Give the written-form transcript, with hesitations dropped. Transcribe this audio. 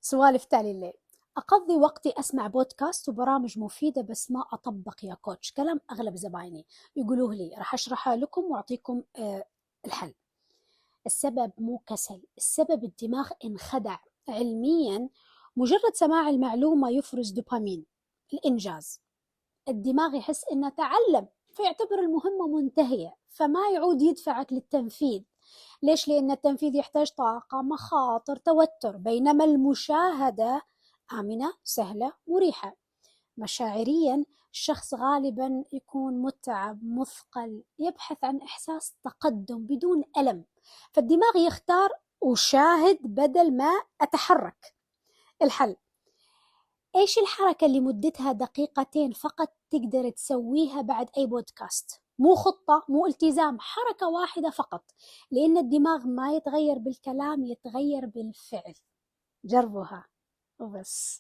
سوالف تالي الليل. أقضي وقتي أسمع بودكاست وبرامج مفيدة بس ما أطبق يا كوتش كلام أغلب زبايني يقولوه لي. راح أشرحها لكم وأعطيكم الحل. السبب مو كسل، السبب الدماغ انخدع. علميا مجرد سماع المعلومة يفرز دوبامين، الإنجاز. الدماغ يحس إنه تعلم فيعتبر المهمة منتهية، فما يعود يدفعك للتنفيذ. ليش؟ لأن التنفيذ يحتاج طاقة، مخاطر، توتر، بينما المشاهدة آمنة، سهلة، مريحة. مشاعريا الشخص غالبا يكون متعب، مثقل، يبحث عن إحساس تقدم بدون ألم، فالدماغ يختار أشاهد بدل ما أتحرك. الحل: إيش الحركة اللي مدتها دقيقتين فقط تقدر تسويها بعد أي بودكاست؟ مو خطة، مو التزام، حركة واحدة فقط. لأن الدماغ ما يتغير بالكلام، يتغير بالفعل. جربوها وبس.